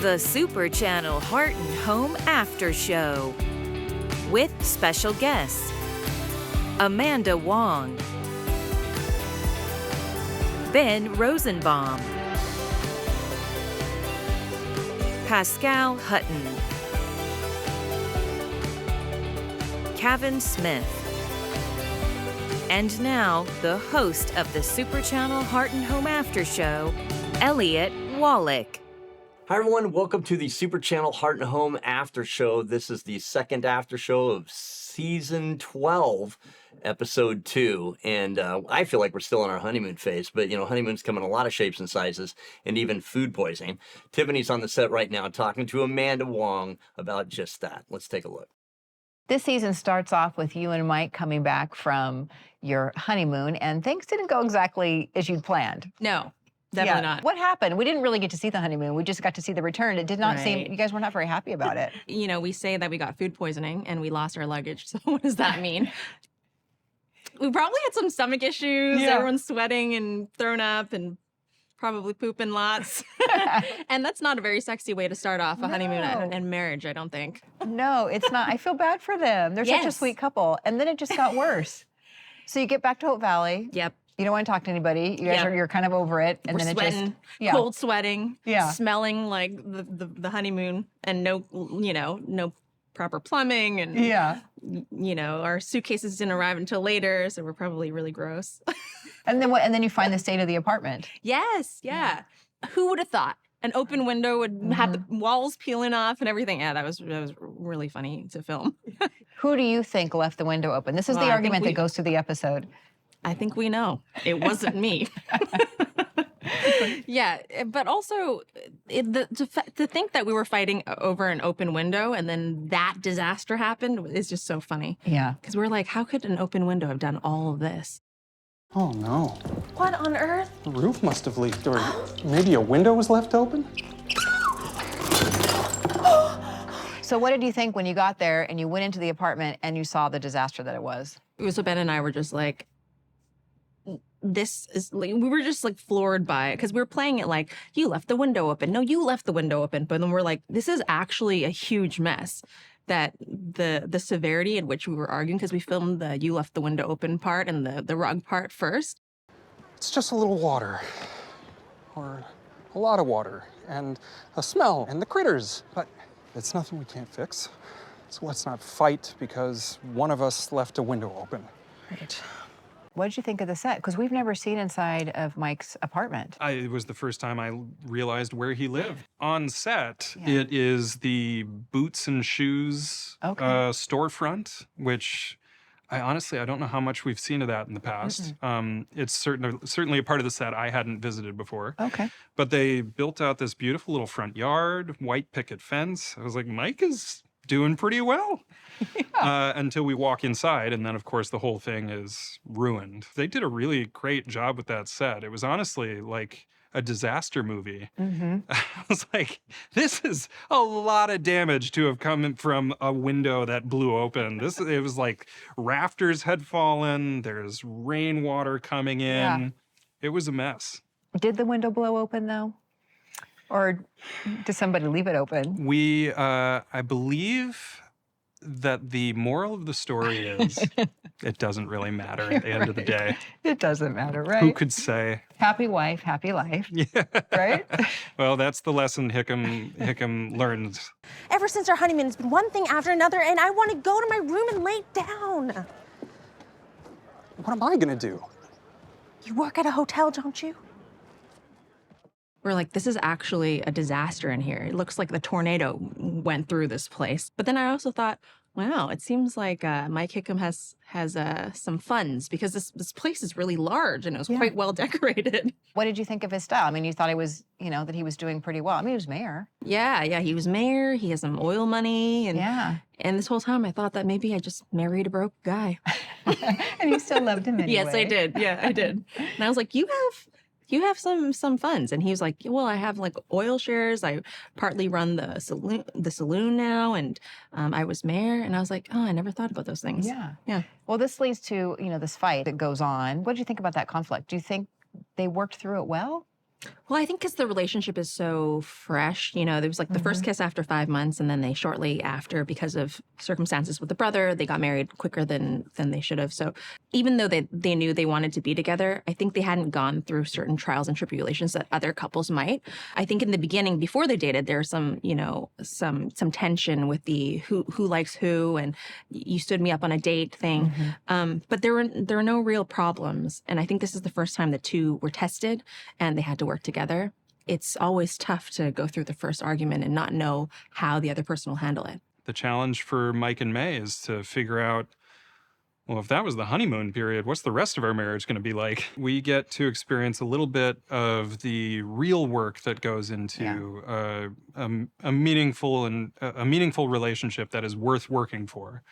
The Super Channel Heart and Home After Show with special guests Amanda Wong, Ben Rosenbaum, Pascale Hutton, Kavan Smith, and now the host of the Super Channel Heart and Home After Show, Elliott Wallach. Hi everyone, welcome to the Super Channel Heart and Home After Show. This is the second after show of season 12, episode 2. And I feel like we're still in our honeymoon phase, but you know, honeymoons come in a lot of shapes and sizes and even food poisoning. Tiffany's on the set right now talking to Amanda Wong about just that. Let's take a look. This season starts off with you and Mike coming back from your honeymoon, and things didn't go exactly as you'd planned. No. Definitely not. What happened? We didn't really get to see the honeymoon. We just got to see the return. It did not seem, you guys were not very happy about it. You know, we say that we got food poisoning and we lost our luggage. So what does that mean? We probably had some stomach issues. Yeah. Everyone's sweating and thrown up and probably pooping lots. And that's not a very sexy way to start off a honeymoon and marriage, I don't think. No, it's not. I feel bad for them. They're such a sweet couple. And then it just got worse. So you get back to Hope Valley. Yep. You don't want to talk to anybody. You guys you're kind of over it, and we're then sweating, it just cold sweating, smelling like the honeymoon, and no proper plumbing, and you know, our suitcases didn't arrive until later, so we're probably really gross. And then what? And then you find the state of the apartment. Yes, yeah. Who would have thought an open window would have the walls peeling off and everything? Yeah, that was really funny to film. Who do you think left the window open? This is the argument that goes through the episode. I think we know. It wasn't me. Yeah, but also to think that we were fighting over an open window and then that disaster happened is just so funny. Yeah. Because we're like, how could an open window have done all of this? Oh, no. What on earth? The roof must have leaked, or maybe a window was left open? So what did you think when you got there and you went into the apartment and you saw the disaster that it was? So Ben and I were just like, we were just like floored by it because we were playing it like, you left the window open. No, you left the window open. But then we're like, this is actually a huge mess. That the severity in which we were arguing, because we filmed the you left the window open part and the rug part first. It's just a little water, or a lot of water, and a smell, and the critters. But it's nothing we can't fix. So let's not fight because one of us left a window open. Right. What did you think of the set? Because we've never seen inside of Mike's apartment. It was the first time I realized where he lived. On set, it is the boots and shoes storefront, which I don't know how much we've seen of that in the past. It's certainly a part of the set I hadn't visited before. Okay. But they built out this beautiful little front yard, white picket fence. I was like, Mike is doing pretty well. Until we walk inside, and then of course the whole thing is ruined. They did a really great job with that set. It was honestly like a disaster movie. I was like, this is a lot of damage to have come from a window that blew open. It was like rafters had fallen, there's rainwater coming in. Yeah. It was a mess. Did the window blow open though? Or did somebody leave it open? We, I believe that the moral of the story is it doesn't really matter at the end of the day. It doesn't matter, right? Who could say? Happy wife, happy life. Yeah. Right? Well, that's the lesson Hickam learned. Ever since our honeymoon, it's been one thing after another, and I want to go to my room and lay down. What am I gonna do? You work at a hotel, don't you? We're like, this is actually a disaster in here. It looks like the tornado went through this place. But then I also thought, wow, it seems like Mike Hickam has some funds because this place is really large and it was quite well decorated. What did you think of his style? I mean, you thought it was, that he was doing pretty well. I mean, he was mayor. Yeah, he was mayor. He has some oil money. And this whole time I thought that maybe I just married a broke guy. And you still loved him anyway. Yes, I did. Yeah, I did. And I was like, you have some funds. And he was like, well, I have like oil shares. I partly run the saloon now. And I was mayor. And I was like, oh, I never thought about those things. Yeah. Well, this leads to, this fight that goes on. What did you think about that conflict? Do you think they worked through it well? Well, I think because the relationship is so fresh, there was like the first kiss after 5 months, and then they shortly after, because of circumstances with the brother, they got married quicker than they should have. So even though they knew they wanted to be together, I think they hadn't gone through certain trials and tribulations that other couples might. I think in the beginning, before they dated, there was some tension with the who likes who, and you stood me up on a date thing. But there were no real problems, and I think this is the first time the two were tested and they had to work together. It's always tough to go through the first argument and not know how the other person will handle it. The challenge for Mike and May is to figure out, well, if that was the honeymoon period, what's the rest of our marriage going to be like? We get to experience a little bit of the real work that goes into a meaningful relationship that is worth working for.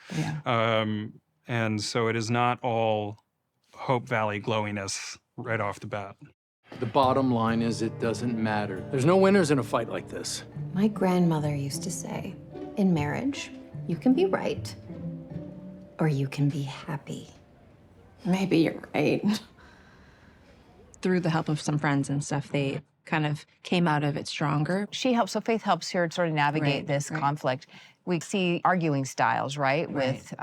And so it is not all Hope Valley glowiness right off the bat. The bottom line is it doesn't matter. There's no winners in a fight like this. My grandmother used to say, in marriage, you can be right, or you can be happy. Maybe you're right. Through the help of some friends and stuff, they kind of came out of it stronger. So Faith helps her sort of navigate this conflict. We see arguing styles, right? With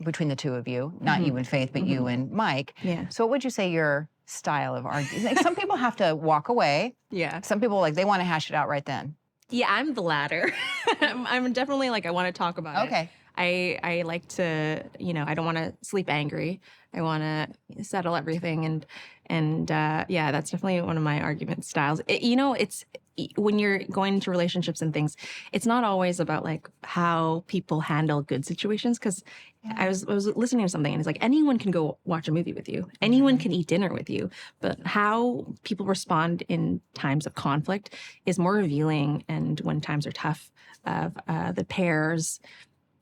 between the two of you, not you and Faith, but you and Mike. Yeah. So what would you say your style of arguing? Like, some people have to walk away. Yeah. Some people, like, they want to hash it out right then. Yeah, I'm the latter. I'm definitely like, I want to talk about it. Okay. I like to, I don't want to sleep angry. I want to settle everything. And yeah, that's definitely one of my argument styles. It's when you're going into relationships and things, it's not always about like how people handle good situations. Because I was listening to something and it's like, anyone can go watch a movie with you. Anyone can eat dinner with you. But how people respond in times of conflict is more revealing. And when times are tough, of the pair's,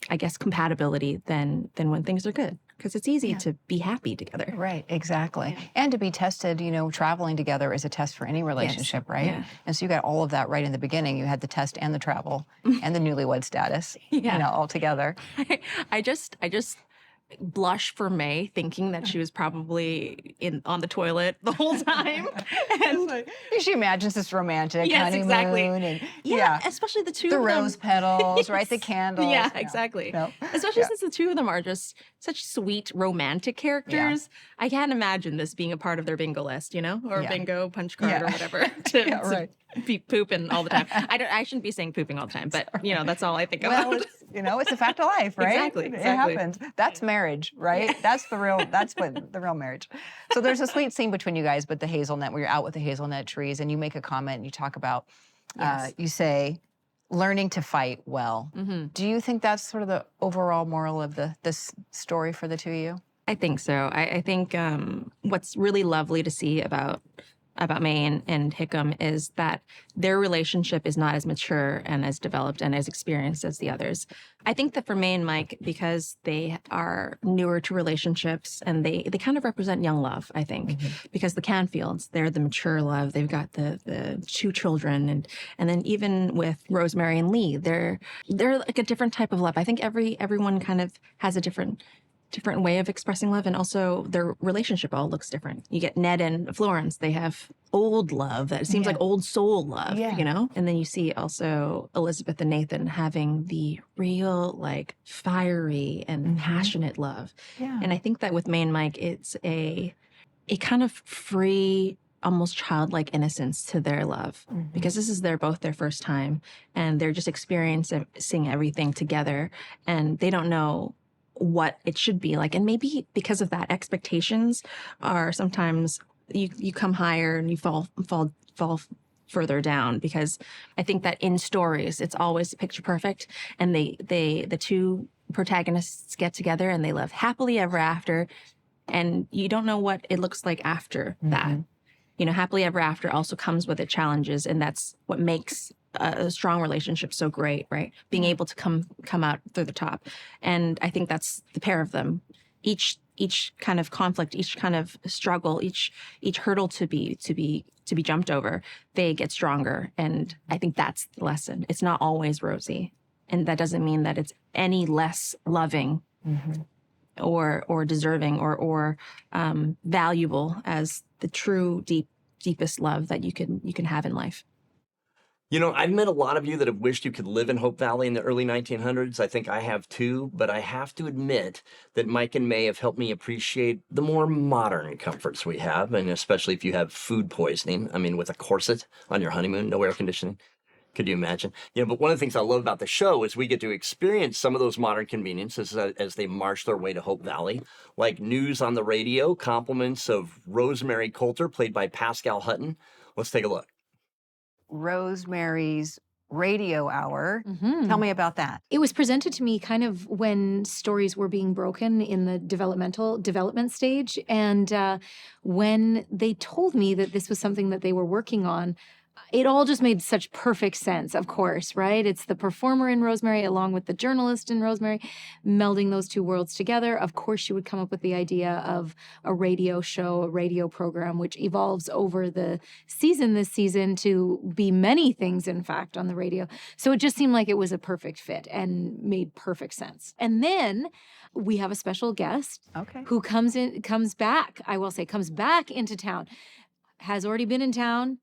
I guess, compatibility than when things are good. Because it's easy to be happy together. Right, exactly. And to be tested, traveling together is a test for any relationship, right? Yeah. And so you got all of that right in the beginning. You had the test and the travel and the newlywed status, all together. I just blush for May, thinking that she was probably on the toilet the whole time. And she imagines this romantic honeymoon. Exactly. And, especially the two the of them. rose petals, right? The candles. Yeah, exactly. No. Especially since the two of them are just such sweet romantic characters. I can't imagine this being a part of their bingo list, or bingo punch card or whatever to be pooping all the time. I shouldn't be saying pooping all the time, but that's all I think about. Well, it's a fact of life, right? Exactly. It happens. That's marriage, right? That's the real marriage. So there's a sweet scene between you guys with the hazelnut, where you're out with the hazelnut trees and you make a comment and you talk about, you say, learning to fight well. Do you think that's sort of the overall moral of this story for the two of you? I think so. I think what's really lovely to see about May and Hickam is that their relationship is not as mature and as developed and as experienced as the others. I think that for May and Mike, because they are newer to relationships and they kind of represent young love, I think, because the Canfields, they're the mature love. They've got the two children. And then even with Rosemary and Lee, they're like a different type of love. I think everyone kind of has a different way of expressing love, and also their relationship all looks different. You get Ned and Florence, they have old love that seems like old soul love, And then you see also Elizabeth and Nathan having the real, like, fiery and passionate love. Yeah. And I think that with May and Mike, it's a kind of free, almost childlike innocence to their love, because this is both their first time, and they're just experiencing everything together, and they don't know what it should be like. And maybe because of that, expectations are sometimes you come higher and you fall further down, because I think that in stories it's always picture perfect, and the two protagonists get together and they live happily ever after, and you don't know what it looks like after that. Happily ever after also comes with its challenges, and that's what makes a strong relationship so great, right? Being able to come out through the top. And I think that's the pair of them. Each kind of conflict, each kind of struggle, each hurdle to be jumped over, they get stronger. And I think that's the lesson. It's not always rosy. And that doesn't mean that it's any less loving or deserving or valuable as the true deep deepest love that you can have in life. You know, I've met a lot of you that have wished you could live in Hope Valley in the early 1900s. I think I have too, but I have to admit that Mike and May have helped me appreciate the more modern comforts we have, and especially if you have food poisoning. I mean, with a corset on your honeymoon, no air conditioning. Could you imagine? You know, but one of the things I love about the show is we get to experience some of those modern conveniences as they march their way to Hope Valley, like news on the radio, compliments of Rosemary Coulter, played by Pascale Hutton. Let's take a look. Rosemary's Radio Hour. Mm-hmm. Tell me about that. It was presented to me kind of when stories were being broken in the development stage. And when they told me that this was something that they were working on, it all just made such perfect sense, of course, right? It's the performer in Rosemary along with the journalist in Rosemary, melding those two worlds together. Of course, she would come up with the idea of a radio show, a radio program, which evolves over the season this season to be many things, in fact, on the radio. So it just seemed like it was a perfect fit and made perfect sense. And then we have a special guest who comes back into town, has already been in town,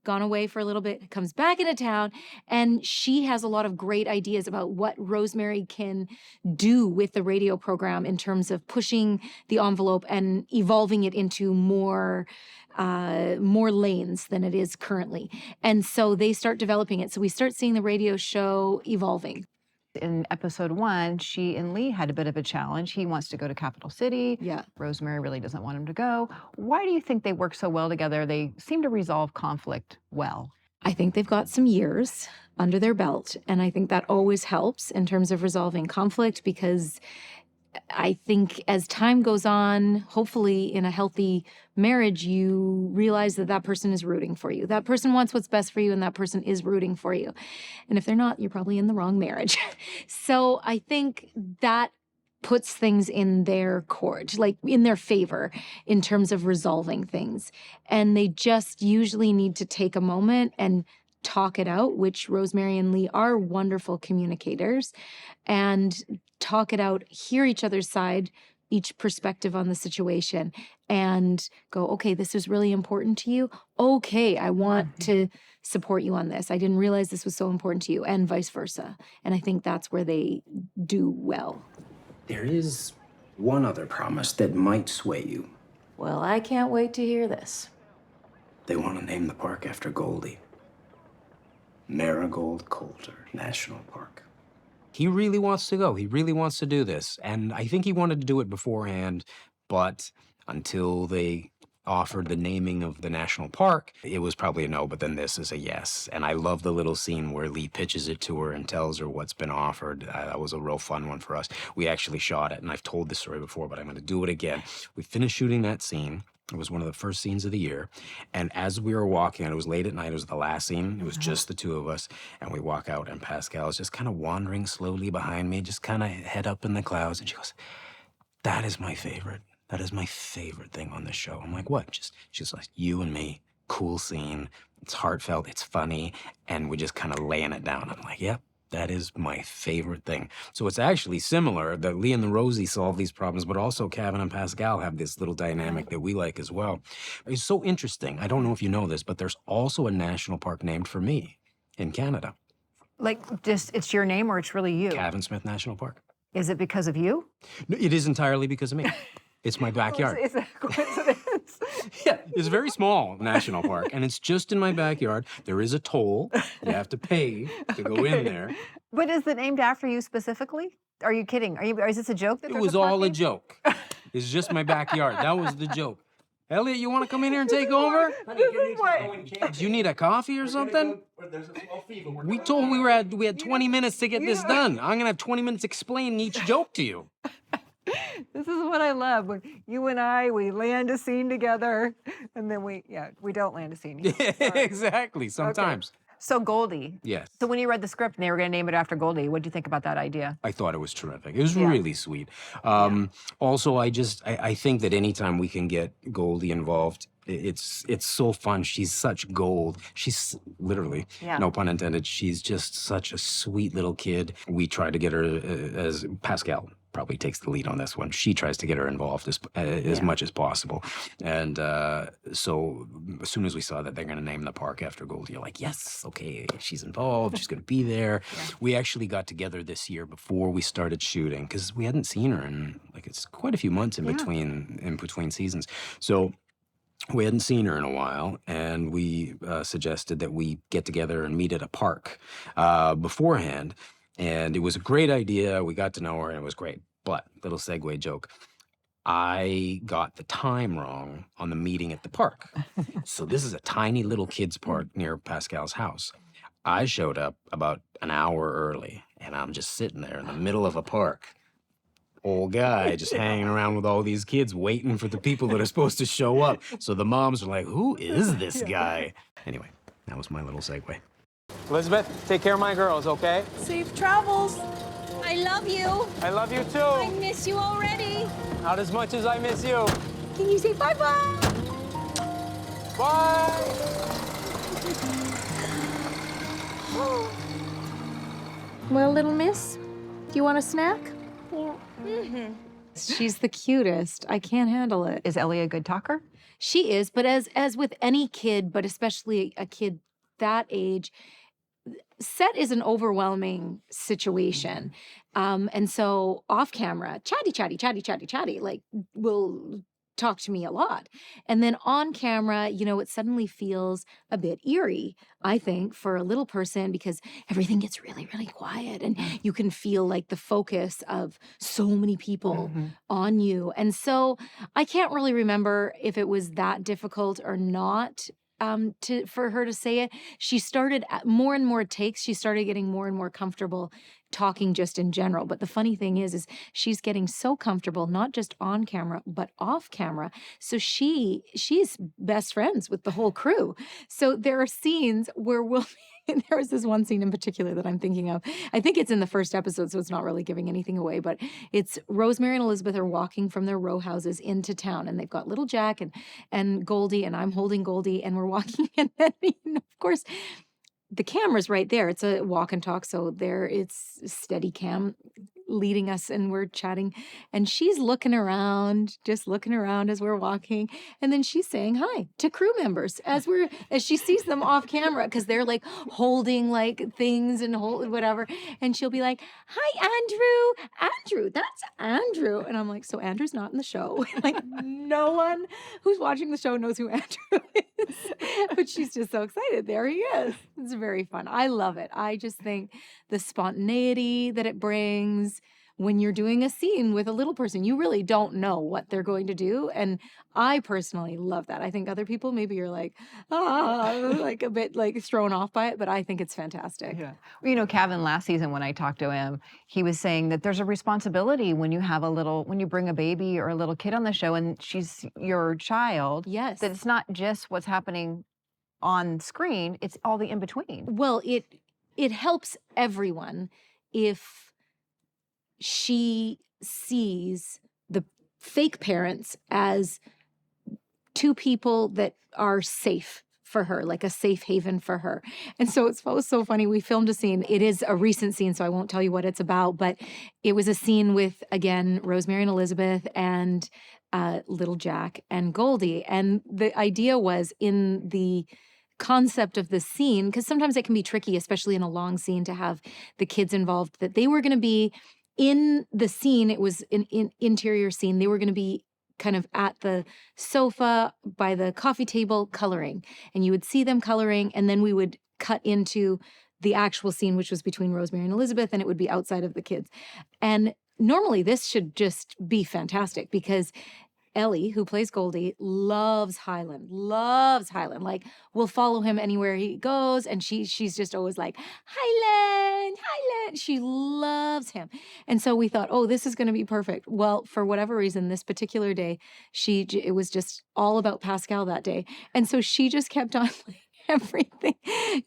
gone away for a little bit, comes back into town, and she has a lot of great ideas about what Rosemary can do with the radio program in terms of pushing the envelope and evolving it into more lanes than it is currently. And so they start developing it. So we start seeing the radio show evolving. In episode 1, she and Lee had a bit of a challenge. He wants to go to Capital City. Yeah. Rosemary really doesn't want him to go. Why do you think they work so well together? They seem to resolve conflict well. I think they've got some years under their belt, and I think that always helps in terms of resolving conflict, because I think as time goes on, hopefully in a healthy marriage, you realize that that person is rooting for you. That person wants what's best for you, and that person is rooting for you. And if they're not, you're probably in the wrong marriage. So I think that puts things in their court, like in their favor in terms of resolving things. And they just usually need to take a moment and talk it out, which Rosemary and Lee are wonderful communicators, and talk it out, hear each other's side, each perspective on the situation, and go, okay, this is really important to you. Okay, I want to support you on this. I didn't realize this was so important to you, and vice versa. And I think that's where they do well. There is one other promise that might sway you. Well, I can't wait to hear this. They want to name the park after Goldie. Marigold Coulter National Park. He really wants to go. He really wants to do this. And I think he wanted to do it beforehand, but until they offered the naming of the national park, it was probably a no, but then this is a yes. And I love the little scene where Lee pitches it to her and tells her what's been offered. That was a real fun one for us. We actually shot it, and I've told this story before, but I'm going to do it again. We finished shooting that scene. It was one of the first scenes of the year. And as we were walking, and it was late at night, it was the last scene. It was just the two of us. And we walk out, and Pascale is just kind of wandering slowly behind me, just kind of head up in the clouds. And she goes, "That is my favorite. That is my favorite thing on the show." I'm like, "What?" She's like, "You and me, cool scene. It's heartfelt, it's funny." And we're just kind of laying it down. I'm like, "Yep. That is my favorite thing." So it's actually similar that Lee and the Rosie solve these problems, but also Kavan and Pascale have this little dynamic that we like as well. It's so interesting. I don't know if you know this, but there's also a national park named for me in Canada. Like, just it's your name or it's really you? Kavan Smith National Park. Is it because of you? No, it is entirely because of me. It's my backyard. It's a coincidence. Yeah, it's a very small national park, and it's just in my backyard. There is a toll. You have to pay to go in there. But is it named after you specifically? Are you kidding? Is this a joke? That it was all a joke. It's just my backyard. That was the joke. Elliott, you want to come in here and take over? Do you need a coffee or something? We told we had 20 minutes to get this done. I'm gonna have 20 minutes explaining each joke to you. This is what I love. When you and we land a scene together, and then we don't land a scene. Exactly, sometimes. Okay. So Goldie. Yes. So when you read the script and they were going to name it after Goldie, what did you think about that idea? I thought it was terrific. It was really sweet. Also, I think that anytime we can get Goldie involved, it's so fun. She's such gold. She's literally, no pun intended, she's just such a sweet little kid. We tried to get her as Pascale probably takes the lead on this one. She tries to get her involved as much as possible. And so as soon as we saw that they're going to name the park after Goldie, you're like, yes, okay, she's involved. She's going to be there. We actually got together this year before we started shooting because we hadn't seen her in it's quite a few months in between seasons. So we hadn't seen her in a while, and we suggested that we get together and meet at a park beforehand. And it was a great idea. We got to know her, and it was great. But, little segue joke, I got the time wrong on the meeting at the park. So this is a tiny little kids' park near Pascale's house. I showed up about an hour early, and I'm just sitting there in the middle of a park. Old guy just hanging around with all these kids waiting for the people that are supposed to show up. So the moms are like, who is this guy? Anyway, that was my little segue. Elizabeth, take care of my girls, okay? Safe travels. I love you. I love you too. I miss you already. Not as much as I miss you. Can you say bye-bye? Bye. Well, little miss, do you want a snack? Yeah. She's the cutest. I can't handle it. Is Ellie a good talker? She is, but as with any kid, but especially a kid that age, set is an overwhelming situation. And so off camera, chatty, like will talk to me a lot. And then on camera, it suddenly feels a bit eerie, I think, for a little person because everything gets really, really quiet and you can feel like the focus of so many people on you. And so I can't really remember if it was that difficult or not. For her to say it, she started at more and more takes. She started getting more and more comfortable talking just in general. But the funny thing is she's getting so comfortable, not just on camera, but off camera. So she's best friends with the whole crew. So there are scenes where there was this one scene in particular that I'm thinking of. I think it's in the first episode, so it's not really giving anything away, but it's Rosemary and Elizabeth are walking from their row houses into town, and they've got little Jack and Goldie, and I'm holding Goldie, and we're walking, and then, of course, the camera's right there. It's a walk and talk, so it's steady cam leading us, and we're chatting, and she's looking around as we're walking, and then she's saying hi to crew members as she sees them off camera because they're like holding like things and whatever, and she'll be like, hi Andrew, that's Andrew, and I'm like, so Andrew's not in the show. Like no one who's watching the show knows who Andrew is, but she's just so excited. There he is. It's very fun. I love it. I just think the spontaneity that it brings when you're doing a scene with a little person, you really don't know what they're going to do. And I personally love that. I think other people, maybe you're like, like a bit like thrown off by it, but I think it's fantastic. Yeah. Kavan, last season when I talked to him, he was saying that there's a responsibility when you bring a baby or a little kid on the show and she's your child. Yes. That it's not just what's happening on screen, it's all the in-between. Well, it helps everyone if she sees the fake parents as two people that are safe for her, like a safe haven for her. And so it was so funny. We filmed a scene. It is a recent scene, so I won't tell you what it's about, but it was a scene with, again, Rosemary and Elizabeth and little Jack and Goldie. And the idea was in the concept of the scene, because sometimes it can be tricky, especially in a long scene, to have the kids involved, that they were going to be in the scene. It was an interior scene. They were going to be kind of at the sofa by the coffee table coloring, and you would see them coloring, and then we would cut into the actual scene, which was between Rosemary and Elizabeth, and it would be outside of the kids. And normally this should just be fantastic because Ellie, who plays Goldie, loves Highland, like will follow him anywhere he goes. And she's just always like, Highland. She loves him. And so we thought, oh, this is going to be perfect. Well, for whatever reason, this particular day, it was just all about Pascale that day. And so she just kept on like, everything.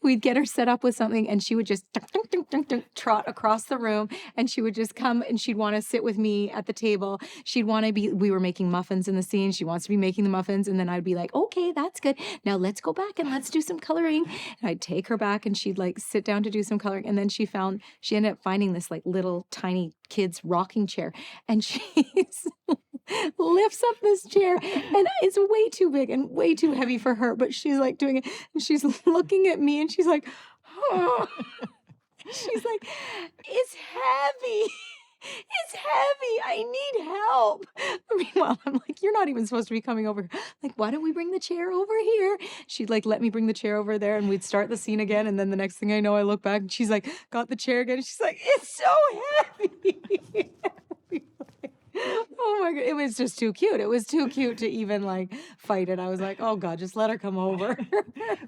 We'd get her set up with something and she would just dunk, dunk, dunk, dunk, dunk, trot across the room and she would just come and she'd want to sit with me at the table. She'd want to be, we were making muffins in the scene. She wants to be making the muffins. And then I'd be like, okay, that's good. Now let's go back and let's do some coloring. And I'd take her back and she'd like sit down to do some coloring. And then she ended up finding this like little tiny kid's rocking chair. And she's lifts up this chair and it's way too big and way too heavy for her, but she's like doing it and she's looking at me and she's like, oh. She's like, it's heavy. It's heavy. I need help. Meanwhile, I'm like, you're not even supposed to be coming over. Like, why don't we bring the chair over here? She'd like, let me bring the chair over there and we'd start the scene again. And then the next thing I know, I look back and she's like, got the chair again. And she's like, it's so heavy. Oh my God. It was just too cute. It was too cute to even like fight it. I was like, oh God, just let her come over.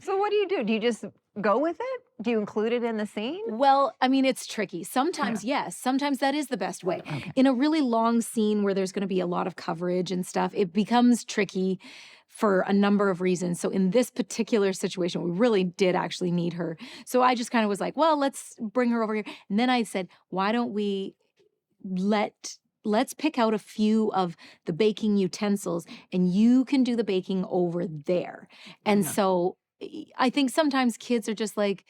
So what do? Do you just go with it? Do you include it in the scene? Well, I mean, it's tricky. Sometimes, yes. Sometimes that is the best way. Okay. In a really long scene where there's going to be a lot of coverage and stuff, it becomes tricky for a number of reasons. So in this particular situation, we really did actually need her. So I just kind of was like, well, let's bring her over here. And then I said, why don't we let's pick out a few of the baking utensils and you can do the baking over there. And so I think sometimes kids are just like,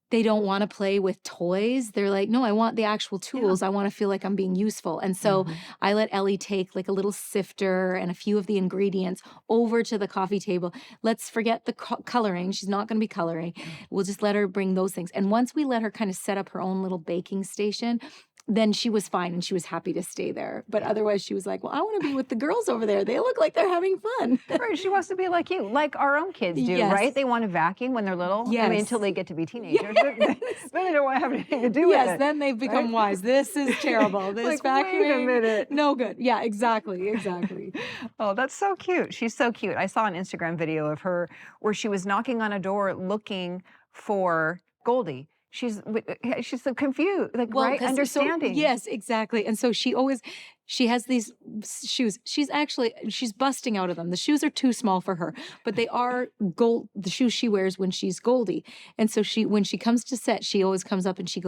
they don't want to play with toys. They're like, no, I want the actual tools. I want to feel like I'm being useful. And so I let Ellie take like a little sifter and a few of the ingredients over to the coffee table. Let's forget the coloring. She's not going to be coloring. We'll just let her bring those things. And once we let her kind of set up her own little baking station, then she was fine and she was happy to stay there. But otherwise she was like, well, I want to be with the girls over there. They look like they're having fun. Right, she wants to be like you, like our own kids do, right? They want to vacuum when they're little. Yes. I mean, until they get to be teenagers. Then they don't want to have anything to do with it. Yes, then they've become wise. This is terrible. This like, vacuuming, wait a minute. no good. Yeah, exactly. Oh, that's so cute. She's so cute. I saw an Instagram video of her where she was knocking on a door looking for Goldie. She's so confused, like, well, right? Understanding. Yes, exactly. And so she has these shoes. She's busting out of them. The shoes are too small for her, but they are gold, the shoes she wears when she's Goldie. And so when she comes to set, she always comes up and she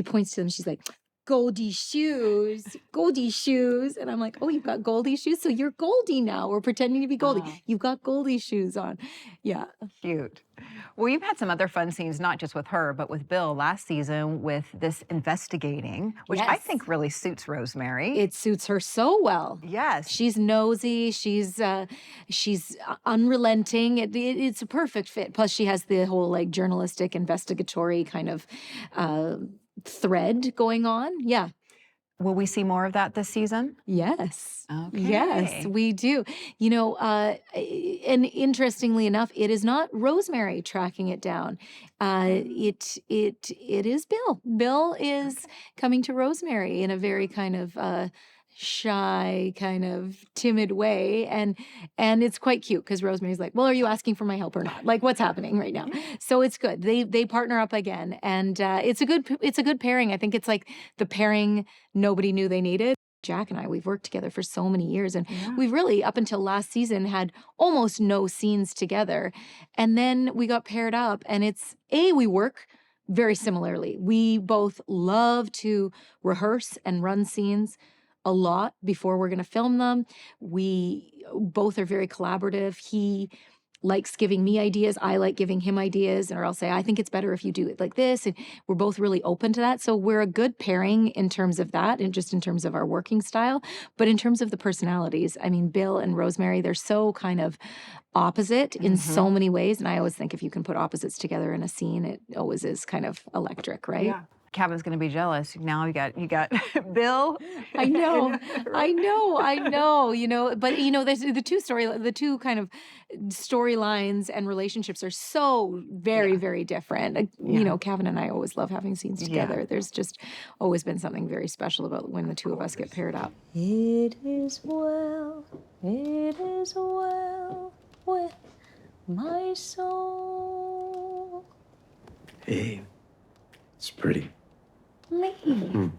points to them. She's like, Goldie shoes. And I'm like, oh, you've got Goldie shoes? So you're Goldie now. We're pretending to be Goldie. You've got Goldie shoes on. Yeah. Cute. Well, you've had some other fun scenes, not just with her, but with Bill last season with this investigating, which I think really suits Rosemary. It suits her so well. Yes. She's nosy. She's unrelenting. It's a perfect fit. Plus she has the whole like journalistic investigatory kind of thread going on. Yeah. Will we see more of that this season? Yes. Okay. Yes, we do. You know, and interestingly enough, it is not Rosemary tracking it down. It is Bill. Bill is coming to Rosemary in a very kind of shy, kind of timid way, and it's quite cute because Rosemary's like, well, are you asking for my help or not? Like, what's happening right now? So it's good. They partner up again, and it's a good pairing. I think it's like the pairing nobody knew they needed. Jack and I, we've worked together for so many years, and we've really, up until last season, had almost no scenes together. And then we got paired up, and we work very similarly. We both love to rehearse and run scenes a lot before we're going to film them. We both are very collaborative. He likes giving me ideas. I like giving him ideas. Or I'll say, I think it's better if you do it like this. And we're both really open to that. So we're a good pairing in terms of that and just in terms of our working style. But in terms of the personalities, I mean, Bill and Rosemary, they're so kind of opposite in so many ways. And I always think if you can put opposites together in a scene, it always is kind of electric, right? Yeah. Kavan's going to be jealous. Now you got Bill. I know. You know, but you know, there's the two kind of storylines and relationships are so very, very different. You know, Kavan and I always love having scenes together. There's just always been something very special about when the two of us get paired up. It is well with my soul. Hey, it's pretty. Lee,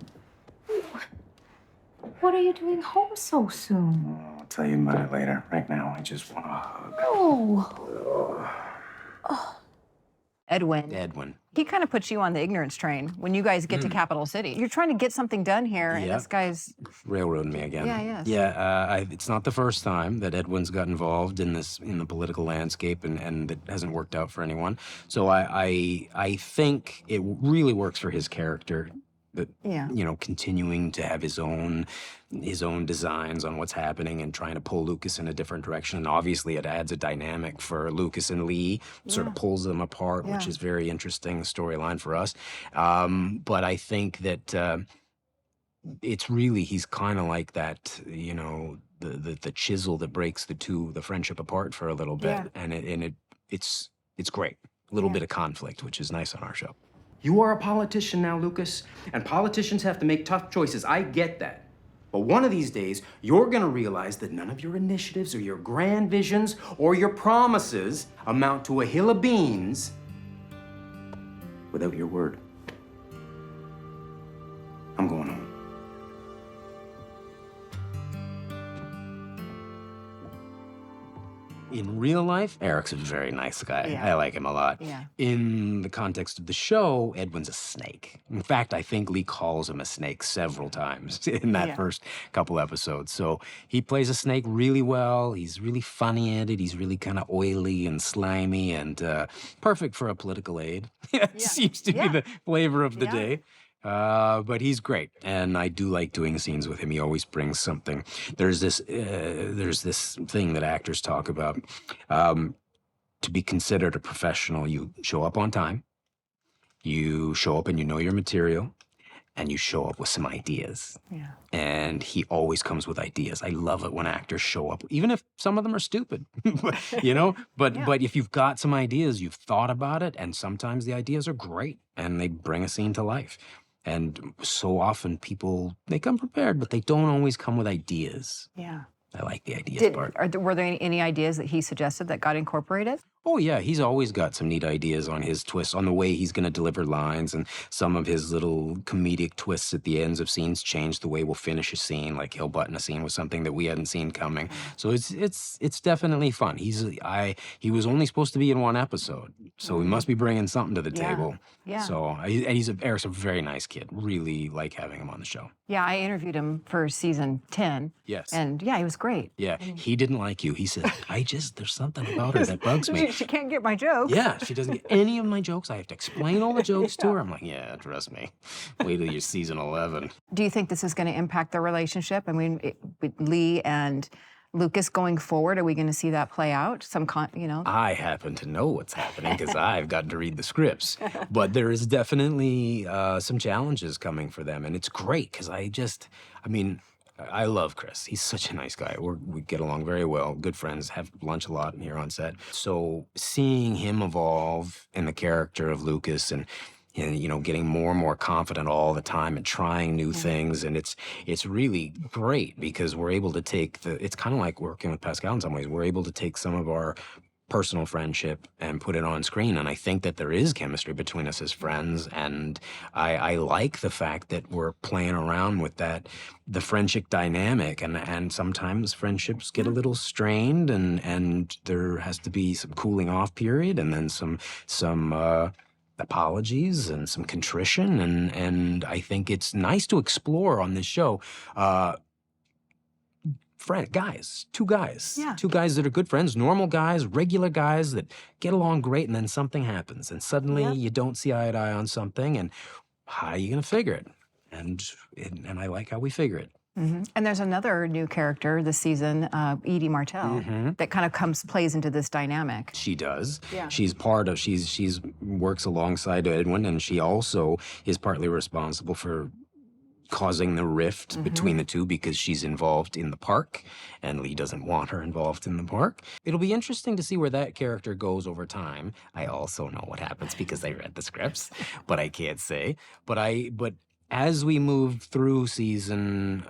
what are you doing home so soon? I'll tell you about it later. Right now, I just want a hug. Oh. Edwin. Edwin. He kind of puts you on the ignorance train when you guys get to Capital City. You're trying to get something done here, and Yep. this guy's... Railroading me again. Yeah, yes. Yeah, it's not the first time that Edwin's got involved in the political landscape, and it hasn't worked out for anyone. So I think it really works for his character. But continuing to have his own designs on what's happening and trying to pull Lucas in a different direction. And obviously, it adds a dynamic for Lucas and Lee, sort of pulls them apart, which is very interesting storyline for us. But I think that it's really, he's kind of like that, the chisel that breaks the friendship apart for a little bit, and it's great. A little bit of conflict, which is nice on our show. You are a politician now, Lucas, and politicians have to make tough choices. I get that. But one of these days, you're gonna realize that none of your initiatives or your grand visions or your promises amount to a hill of beans without your word. I'm going home. In real life, Eric's a very nice guy. Yeah. I like him a lot. Yeah. In the context of the show, Edwin's a snake. In fact, I think Lee calls him a snake several times in that first couple episodes. So he plays a snake really well. He's really funny at it. He's really kind of oily and slimy and perfect for a political aide. It seems to be the flavor of the day. But he's great, and I do like doing scenes with him. He always brings something. There's this thing that actors talk about. To be considered a professional, you show up on time, you show up and you know your material, and you show up with some ideas. Yeah. And he always comes with ideas. I love it when actors show up, even if some of them are stupid, but if you've got some ideas, you've thought about it, and sometimes the ideas are great, and they bring a scene to life. And so often people, they come prepared, but they don't always come with ideas. Yeah. I like the ideas part. Were there any ideas that he suggested that got incorporated? Oh, yeah, he's always got some neat ideas on his twists, on the way he's going to deliver lines, and some of his little comedic twists at the ends of scenes change the way we'll finish a scene, like he'll button a scene with something that we hadn't seen coming. So it's definitely fun. He was only supposed to be in one episode, so he must be bringing something to the table. Yeah. So Eric's a very nice kid. Really like having him on the show. Yeah, I interviewed him for season 10. Yes. And yeah, he was great. Yeah, he didn't like you. He said, there's something about her that bugs me. She can't get my jokes. Yeah, she doesn't get any of my jokes. I have to explain all the jokes to her. I'm like, yeah, trust me. Wait till you're season 11. Do you think this is going to impact their relationship? I mean, with Lee and Lucas going forward, are we going to see that play out? I happen to know what's happening because I've gotten to read the scripts. But there is definitely some challenges coming for them. And it's great because I love Chris. He's such a nice guy. We get along very well, good friends, have lunch a lot here on set. So seeing him evolve in the character of Lucas and getting more and more confident all the time and trying new things. And it's really great because we're able to take it's kind of like working with Pascale in some ways. We're able to take some of our personal friendship and put it on screen. And I think that there is chemistry between us as friends. And I like the fact that we're playing around with the friendship dynamic. And sometimes friendships get a little strained and there has to be some cooling off period and then some apologies and some contrition. And I think it's nice to explore on this show. Two guys that are good friends, normal guys, regular guys that get along great, and then something happens, and suddenly you don't see eye to eye on something, and how are you going to figure it? And I like how we figure it. Mm-hmm. And there's another new character this season, Edie Martell, that kind of plays into this dynamic. She does. Yeah. She's works alongside Edwin, and she also is partly responsible for causing the rift between the two because she's involved in the park and Lee doesn't want her involved in the park. It'll be interesting to see where that character goes over time. I also know what happens because I read the scripts, but I can't say. But as we move through season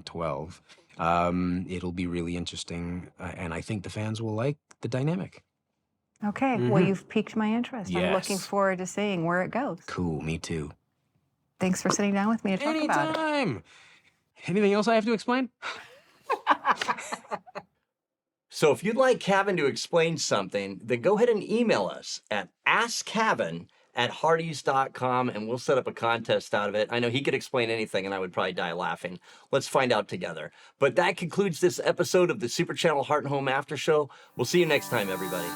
12, it'll be really interesting, and I think the fans will like the dynamic. Okay, well, you've piqued my interest. Yes. I'm looking forward to seeing where it goes. Cool, me too. Thanks for sitting down with me to talk about it. Anytime. Anything else I have to explain? So if you'd like Kavan to explain something, then go ahead and email us at askkavan@hardys.com and we'll set up a contest out of it. I know he could explain anything and I would probably die laughing. Let's find out together. But that concludes this episode of the Super Channel Heart and Home After Show. We'll see you next time, everybody.